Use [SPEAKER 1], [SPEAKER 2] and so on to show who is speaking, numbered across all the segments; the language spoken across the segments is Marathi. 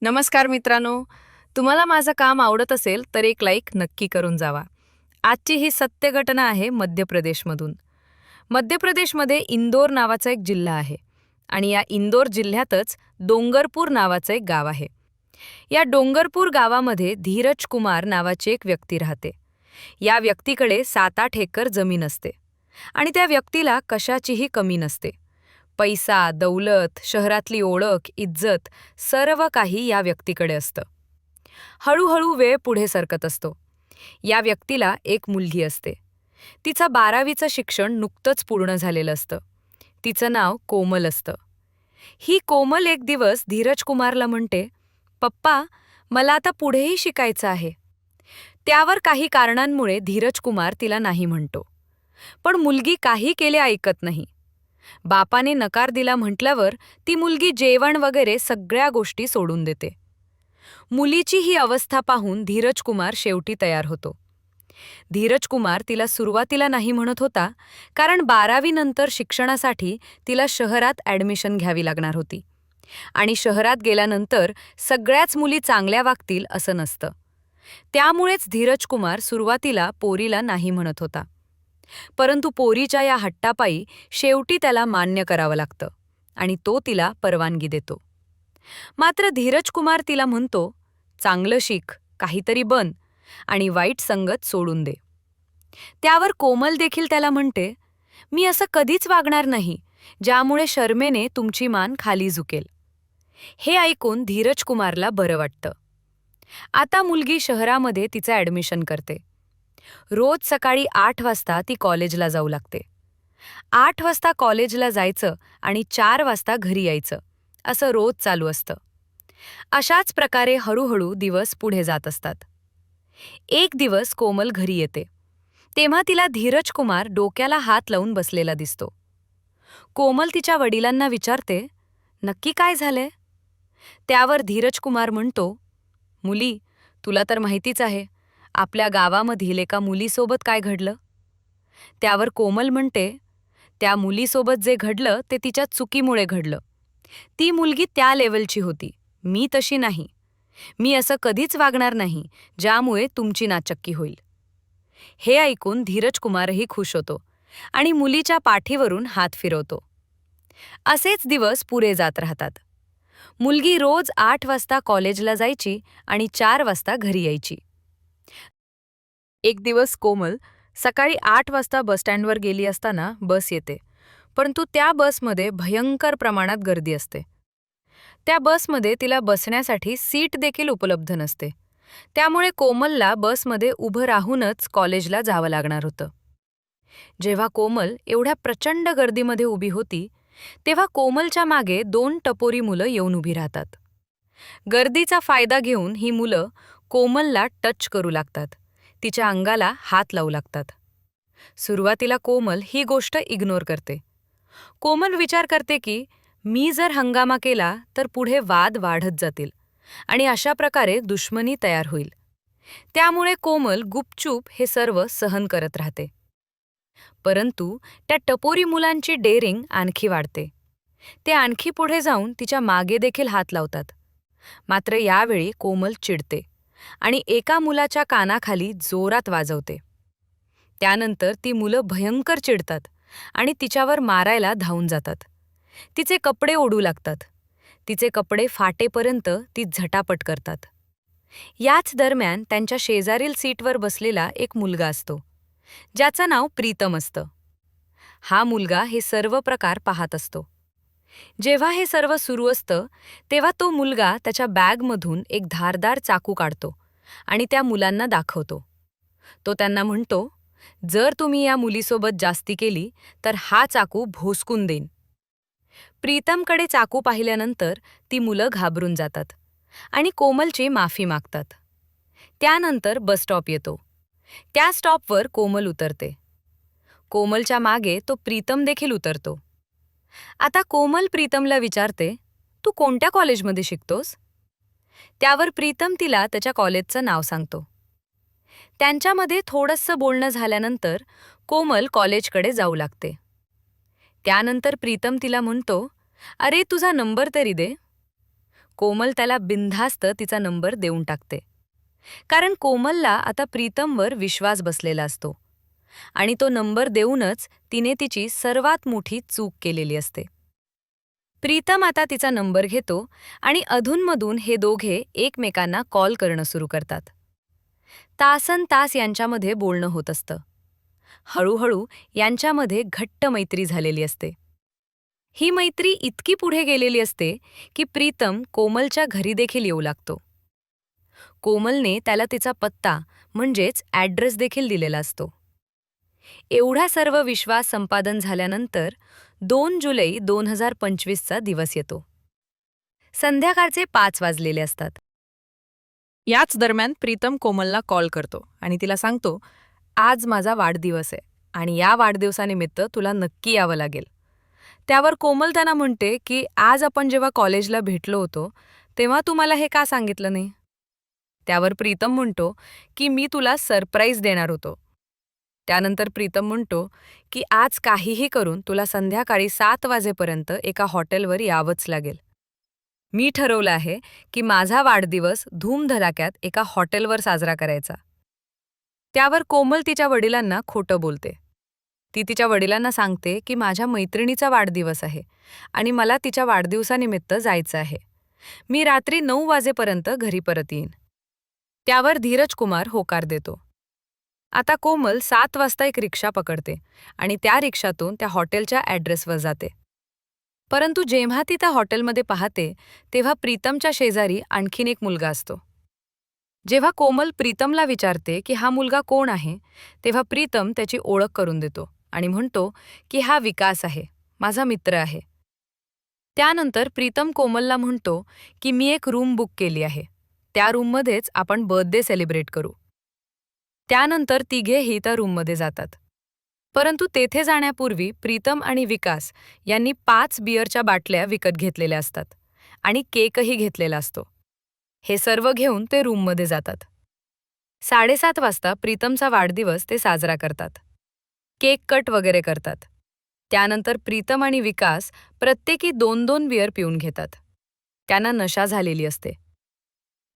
[SPEAKER 1] नमस्कार मित्रांनो, तुम्हाला माझं काम आवडत असेल तर एक लाईक नक्की करून जावा. आजची ही सत्य घटना आहे मध्य प्रदेशमधून. मध्य प्रदेशमध्ये इंदोर नावाचा एक जिल्हा आहे आणि या इंदोर जिल्ह्यातच डोंगरपूर नावाचं एक गाव आहे. या डोंगरपूर गावामध्ये धीरज कुमार नावाची एक व्यक्ती राहते. या व्यक्तीकडे 7-8 एकर जमीन असते आणि त्या व्यक्तीला कशाचीही कमी नसते. पैसा, दौलत, शहरातली ओळख, इज्जत सर्व काही या व्यक्तीकडे असतं. हळूहळू वेळ पुढे सरकत असतो. या व्यक्तीला एक मुलगी असते. तिचं 12वीचं शिक्षण नुकतंच पूर्ण झालेलं असतं. तिचं नाव कोमल असतं. ही कोमल एक दिवस धीरज कुमारला म्हणते, "पप्पा, मला आता पुढेही शिकायचं आहे." त्यावर काही कारणांमुळे धीरज कुमार तिला नाही म्हणतो. पण मुलगी काही केले ऐकत नाही. बापाने नकार दिला म्हटल्यावर ती मुलगी जेवण वगैरे सगळ्या गोष्टी सोडून देते. मुलीची ही अवस्था पाहून धीरज कुमार शेवटी तयार होतो. धीरज कुमार तिला सुरुवातीला नाही म्हणत होता, कारण 12वी नंतर शिक्षणासाठी तिला शहरात ॲडमिशन घ्यावी लागणार होती. आणि शहरात गेल्यानंतर सगळ्याच मुली चांगल्या वागतील असं नसतं. त्यामुळेच धीरज कुमार सुरुवातीला पोरीला नाही म्हणत होता. परंतु पोरीच्या या हट्टापायी शेवटी त्याला मान्य करावं लागतं आणि तो तिला परवानगी देतो. मात्र धीरज कुमार तिला म्हणतो, "चांगलं शिक, काहीतरी बन आणि वाईट संगत सोडून दे." त्यावर कोमल देखील त्याला म्हणते, "मी असं कधीच वागणार नाही, ज्यामुळे शर्मेने तुमची मान खाली झुकेल." हे ऐकून धीरज कुमारला बरं वाटतं. आता मुलगी शहरामध्ये तिचं ॲडमिशन करते. रोज सकाळी 8 वाजता ती कॉलेजला जाऊ लागते. 8 वाजता कॉलेजला जायचं आणि 4 वाजता घरी यायचं, असं रोज चालू असतं. अशाच प्रकारे हळूहळू दिवस पुढे जात असतात. एक दिवस कोमल घरी येते. तेव्हा तिला धीरज कुमार डोक्याला हात लावून बसलेला दिसतो. कोमल तिच्या वडिलांना विचारते, "नक्की काय झालंय?" त्यावर धीरज कुमार म्हणतो, "मुली, तुला तर माहितीच आहे, आपल्या गावामधील एका मुलीसोबत काय घडलं." त्यावर कोमल म्हणते, "त्या मुलीसोबत जे घडलं ते तिच्या चुकीमुळे घडलं. ती मुलगी त्या लेवलची होती, मी तशी नाही. मी असं कधीच वागणार नाही, ज्यामुळे तुमची नाचक्की होईल." हे ऐकून धीरज कुमारही खुश होतो आणि मुलीच्या पाठीवरून हात फिरवतो. असेच दिवस पुरे जात राहतात. मुलगी रोज 8 वाजता कॉलेजला जायची आणि 4 वाजता घरी यायची. एक दिवस कोमल सकाळी 8 वाजता बसस्टँडवर गेली असताना बस येते, परंतु त्या बसमध्ये भयंकर प्रमाणात गर्दी असते. त्या बसमध्ये तिला बसण्यासाठी सीट देखील उपलब्ध नसते. त्यामुळे कोमलला बसमध्ये उभं राहूनच कॉलेजला जावं लागणार होतं. जेव्हा कोमल एवढ्या प्रचंड गर्दीमध्ये उभी होती, तेव्हा कोमलच्या मागे 2 टपोरी मुलं येऊन उभी राहतात. गर्दीचा फायदा घेऊन ही मुलं कोमलला टच करू लागतात. तिच्या अंगाला हात लावू लागतात. सुरुवातीला कोमल ही गोष्ट इग्नोर करते. कोमल विचार करते की मी जर हंगामा केला तर पुढे वाद वाढत जातील आणि अशा प्रकारे दुश्मनी तयार होईल. त्यामुळे कोमल गुपचूप हे सर्व सहन करत राहते. परंतु त्या टपोरी मुलांची डेअरिंग आणखी वाढते. ते आणखी पुढे जाऊन तिच्या मागे देखील हात लावतात. मात्र यावेळी कोमल चिडते आणि एका मुलाच्या कानाखाली जोरात वाजवते. त्यानंतर ती मुलं भयंकर चिडतात आणि तिच्यावर मारायला धावून जातात. तिचे कपडे ओढू लागतात. तिचे कपडे फाटेपर्यंत ती झटापट करतात. याच दरम्यान त्यांच्या शेजारील सीटवर बसलेला एक मुलगा असतो, ज्याचं नाव प्रीतम असतं. हा मुलगा हे सर्व प्रकार पाहत असतो. जेव्हा हे सर्व सुरू असतं, तेव्हा तो मुलगा त्याच्या बॅगमधून एक धारदार चाकू काढतो आणि त्या मुलांना दाखवतो. तो त्यांना म्हणतो, "जर तुम्ही या मुलीसोबत जास्ती केली तर हा चाकू भोसकून देईन." प्रीतमकडे चाकू पाहिल्यानंतर ती मुलं घाबरून जातात आणि कोमलची माफी मागतात. त्यानंतर बस स्टॉप येतो. त्या स्टॉपवर कोमल उतरते. कोमलच्या मागे तो प्रीतम देखील उतरतो. आता कोमल प्रीतमला विचारते, "तू कोणत्या कॉलेजमध्ये शिकतोस?" त्यावर प्रीतम तिला त्याच्या कॉलेजचं नाव सांगतो. त्यांच्यामध्ये थोडंसं बोलणं झाल्यानंतर कोमल कॉलेजकडे जाऊ लागते. त्यानंतर प्रीतम तिला म्हणतो, "अरे, तुझा नंबर तरी दे." कोमल त्याला बिनधास्त तिचा नंबर देऊन टाकते. कारण कोमलला आता प्रीतमवर विश्वास बसलेला असतो आणि तो नंबर देऊनच तिने तिची सर्वात मोठी चूक केलेली असते. प्रीतम आता तिचा नंबर घेतो आणि अधूनमधून हे दोघे एकमेकांना कॉल करणं सुरू करतात. तासनतास यांच्यामध्ये बोलणं होत असतं. हळूहळू यांच्यामध्ये घट्ट मैत्री झालेली असते. ही मैत्री इतकी पुढे गेलेली असते की प्रीतम कोमलच्या घरी देखील येऊ लागतो. कोमलने त्याला तिचा पत्ता म्हणजेच ॲड्रेस देखील दिलेला असतो. एवढा सर्व विश्वास संपादन झाल्यानंतर 2 जुलै 2025चा दिवस येतो. संध्याकाळचे 5 वाजलेले असतात. याच दरम्यान प्रीतम कोमलला कॉल करतो आणि तिला सांगतो, आज माझा वाढदिवस आहे आणि या वाढदिवसानिमित्त तुला नक्की यावं लागेल. त्यावर कोमल त्यांना म्हणते की आज आपण जेव्हा कॉलेजला भेटलो होतो तेव्हा तू मला हे का सांगितलं नाही. त्यावर प्रीतम म्हणतो की मी तुला सरप्राईज देणार होतो. त्यानंतर प्रीतम म्हणतो की आज काहीही करून तुला संध्याकाळी 7 वाजेपर्यंत एका हॉटेलवर यावंच लागेल. मी ठरवलं आहे की माझा वाढदिवस धूमधडाक्यात एका हॉटेलवर साजरा करायचा. त्यावर कोमल तिच्या वडिलांना खोटं बोलते. ती तिच्या वडिलांना सांगते की माझ्या मैत्रिणीचा वाढदिवस आहे आणि मला तिच्या वाढदिवसानिमित्त जायचं आहे. मी रात्री 9 वाजेपर्यंत घरी परत येईन. त्यावर धीरज कुमार होकार देतो. आता कोमल 7 वाजता एक रिक्षा पकडते आणि त्या रिक्षातून त्या हॉटेलच्या ॲड्रेसवर जाते. परंतु जेव्हा ती त्या हॉटेलमध्ये पाहते तेव्हा प्रीतमच्या शेजारी आणखीन एक मुलगा असतो. जेव्हा कोमल प्रीतमला विचारते की हा मुलगा कोण आहे, तेव्हा प्रीतम त्याची ओळख करून देतो आणि म्हणतो की हा विकास आहे, माझा मित्र आहे. त्यानंतर प्रीतम कोमलला म्हणतो की मी एक रूम बुक केली आहे, त्या रूममध्येच आपण बर्थडे सेलिब्रेट करू. त्यानंतर तिघेही त्या रूममध्ये जातात. परंतु तेथे जाण्यापूर्वी प्रीतम आणि विकास यांनी 5 बिअरच्या बाटल्या विकत घेतलेल्या असतात आणि केकही घेतलेला असतो. हे सर्व घेऊन ते रूममध्ये जातात. 7:30 वाजता प्रीतमचा वाढदिवस ते साजरा करतात. केक कट वगैरे करतात. त्यानंतर प्रीतम आणि विकास प्रत्येकी 2-2 बिअर पिऊन घेतात. त्यांना नशा झालेली असते.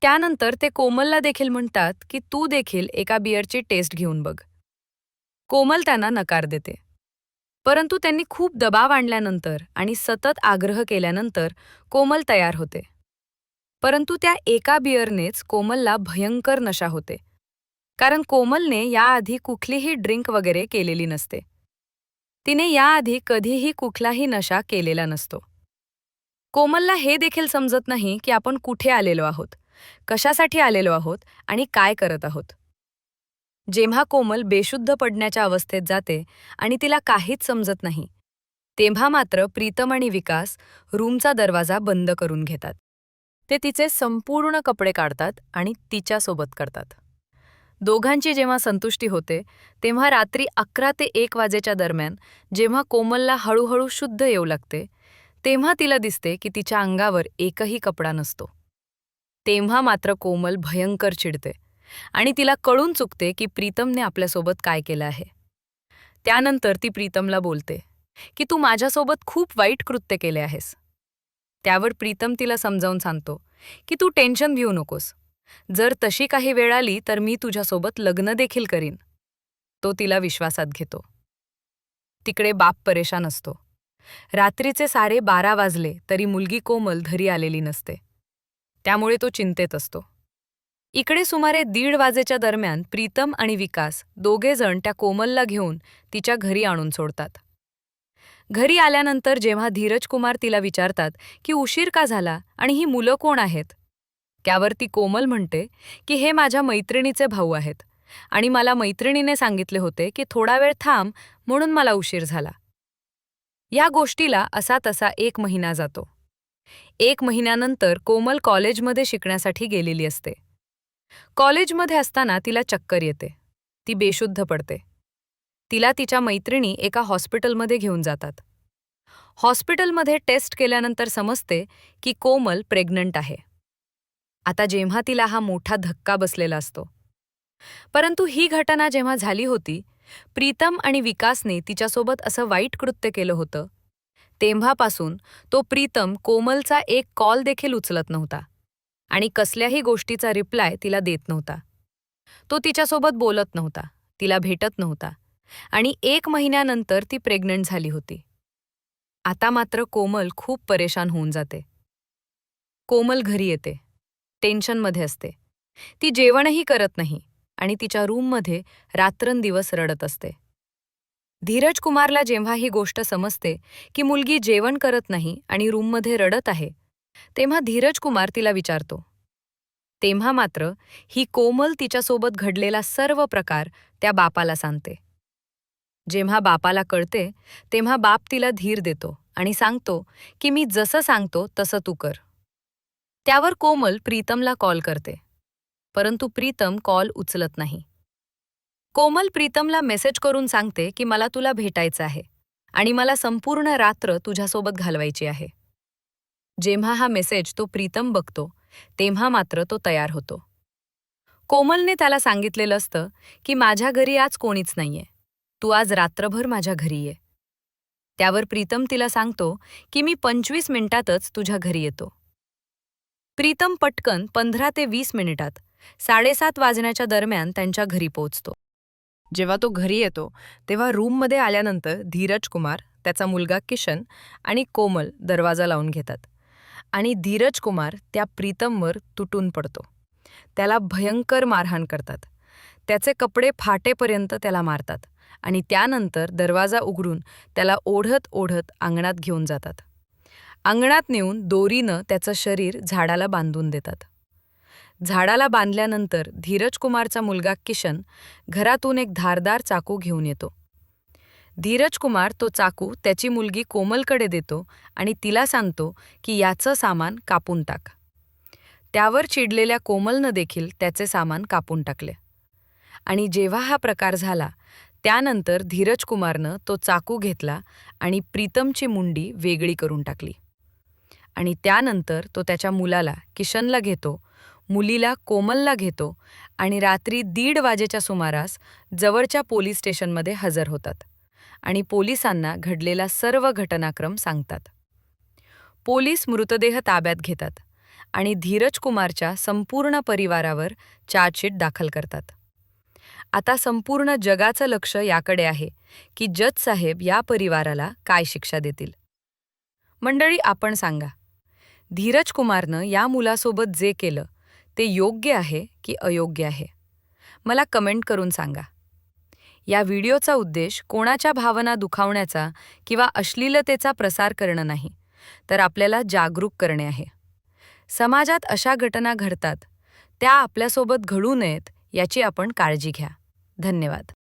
[SPEAKER 1] त्यानंतर ते कोमलला देखील म्हणतात की तू देखील एका बिअरची टेस्ट घेऊन बघ. कोमल त्यांना नकार देते. परंतु त्यांनी खूप दबाव आणल्यानंतर आणि सतत आग्रह केल्यानंतर कोमल तयार होते. परंतु त्या एका बिअरनेच कोमलला भयंकर नशा होते, कारण कोमलने याआधी कुठलीही ड्रिंक वगैरे केलेली नसते. तिने याआधी कधीही कुठलाही नशा केलेला नसतो. कोमलला हे देखील समजत नाही की आपण कुठे आलेलो आहोत, कशासाठी आलेलो आहोत आणि काय करत आहोत. जेव्हा कोमल बेशुद्ध पडण्याच्या अवस्थेत जाते आणि तिला काहीच समजत नाही, तेव्हा मात्र प्रीतम आणि विकास रूमचा दरवाजा बंद करून घेतात. ते तिचे संपूर्ण कपडे काढतात आणि तिच्यासोबत करतात. दोघांची जेव्हा संतुष्टी होते तेव्हा रात्री 11 ते 1 वाजेच्या दरम्यान जेव्हा कोमलला हळूहळू शुद्ध येऊ लागते तेव्हा तिला दिसते की तिच्या अंगावर एकही कपडा नसतो. तेव्हा मात्र कोमल भयंकर चिडते आणि तिला कळून चुकते की प्रीतमने आपल्यासोबत काय केलं आहे. त्यानंतर ती प्रीतमला बोलते की तू माझ्यासोबत खूप वाईट कृत्य केले आहेस. त्यावर प्रीतम तिला समजावून सांगतो की तू टेन्शन घेऊ नकोस, जर तशी काही वेळ आली तर मी तुझ्यासोबत लग्न देखील करीन. तो तिला विश्वासात घेतो. तिकडे बाप परेशान असतो. रात्रीचे 12:30 वाजले तरी मुलगी कोमल घरी आलेली नसते, त्यामुळे तो चिंतेत असतो. इकडे सुमारे 1:30 वाजेच्या दरम्यान प्रीतम आणि विकास दोघेजण त्या कोमलला घेऊन तिच्या घरी आणून सोडतात. घरी आल्यानंतर जेव्हा धीरज कुमार तिला विचारतात की उशीर का झाला आणि ही मुलं कोण आहेत, त्यावर ती कोमल म्हणते की हे माझ्या मैत्रिणीचे भाऊ आहेत आणि मला मैत्रिणीने सांगितले होते की थोडा वेळ थांब म्हणून मला उशीर झाला. या गोष्टीला असा तसा 1 महिना जातो. 1 महिन्यानंतर कोमल कॉलेजमध्ये शिकण्यासाठी गेलेली असते. कॉलेजमध्ये असताना तिला चक्कर येते. ती बेशुद्ध पडते. तिला तिच्या मैत्रिणी एका हॉस्पिटलमध्ये घेऊन जातात. हॉस्पिटलमध्ये टेस्ट केल्यानंतर समजते की कोमल प्रेग्नंट आहे. आता जेव्हा तिला हा मोठा धक्का बसलेला असतो. परंतु ही घटना जेव्हा झाली होती, प्रीतम आणि विकासने तिच्यासोबत असं वाईट कृत्य केलं होतं, तेव्हापासून तो प्रीतम कोमलचा एक कॉल देखील उचलत नव्हता आणि कसल्याही गोष्टीचा रिप्लाय तिला देत नव्हता. तो तिच्यासोबत बोलत नव्हता, तिला भेटत नव्हता आणि 1 महिन्यानंतर ती प्रेग्नंट झाली होती. आता मात्र कोमल खूप परेशान होऊन जाते. कोमल घरी येते, टेन्शनमध्ये असते. ती जेवणही करत नाही आणि तिच्या रूममध्ये रात्रंदिवस रडत असते. धीरज कुमारला जेव्हा ही गोष्ट समजते की मुलगी जेवण करत नाही आणि रूममध्ये रडत आहे, तेव्हा धीरज कुमार तिला विचारतो. तेव्हा मात्र ही कोमल तिच्यासोबत घडलेला सर्व प्रकार त्या बापाला सांगते. जेव्हा बापाला कळते तेव्हा बाप तिला धीर देतो आणि सांगतो की मी जसं सांगतो तसं तू कर. त्यावर कोमल प्रीतमला कॉल करते, परंतु प्रीतम कॉल उचलत नाही. कोमल प्रीतमला मेसेज करून सांगते की मला तुला भेटायचं आहे आणि मला संपूर्ण रात्र तुझ्यासोबत घालवायची आहे. जेव्हा हा मेसेज तो प्रीतम बघतो तेव्हा मात्र तो तयार होतो. कोमलने त्याला सांगितलेलं असतं की माझ्या घरी आज कोणीच नाहीये, तू आज रात्रभर माझ्या घरी ये. त्यावर प्रीतम तिला सांगतो की मी 25 मिनिटातच तुझ्या घरी येतो. प्रीतम पटकन 15 ते 20 मिनिटात 7:30 वाजण्याच्या दरम्यान त्यांच्या घरी पोहोचतो. जेव्हा तो घरी येतो तेव्हा रूममध्ये आल्यानंतर धीरज कुमार, त्याचा मुलगा किशन आणि कोमल दरवाजा लावून घेतात आणि धीरज कुमार त्या प्रीतमवर तुटून पडतो. त्याला भयंकर मारहाण करतात. त्याचे कपडे फाटेपर्यंत त्याला मारतात आणि त्यानंतर दरवाजा उघडून त्याला ओढत ओढत अंगणात घेऊन जातात. अंगणात नेऊन दोरीनं त्याचं शरीर झाडाला बांधून देतात. झाडाला बांधल्यानंतर धीरज कुमारचा मुलगा किशन घरातून एक धारदार चाकू घेऊन येतो. धीरज कुमार तो चाकू त्याची मुलगी कोमलकडे देतो आणि तिला सांगतो की याचं सामान कापून टाक. त्यावर चिडलेल्या कोमलनं देखील त्याचे सामान कापून टाकले. आणि जेव्हा हा प्रकार झाला त्यानंतर धीरज कुमारनं तो चाकू घेतला आणि प्रीतमची मुंडी वेगळी करून टाकली. आणि त्यानंतर तो त्याच्या मुलाला किशनला घेतो, मुलीला कोमलला घेतो आणि रात्री 1:30 वाजेच्या सुमारास जवळच्या पोलीस स्टेशनमध्ये हजर होतात आणि पोलिसांना घडलेला सर्व घटनाक्रम सांगतात. पोलीस मृतदेह ताब्यात घेतात आणि धीरज कुमारच्या संपूर्ण परिवारावर चार्जशीट दाखल करतात. आता संपूर्ण जगाचं लक्ष याकडे आहे की जज साहेब या परिवाराला काय शिक्षा देतील. मंडळी, आपण सांगा, धीरज कुमारनं या मुलासोबत जे केलं ते योग्य आहे की अयोग्य आहे? मला कमेंट करून सांगा. या व्हिडिओचा उद्देश कोणाच्या भावना दुखावण्याचा किंवा अश्लीलतेचा प्रसार करणं नाही, तर आपल्याला जागरूक करणे आहे. समाजात अशा घटना घडतात, त्या आपल्यासोबत घडू नयेत याची आपण काळजी घ्या. धन्यवाद.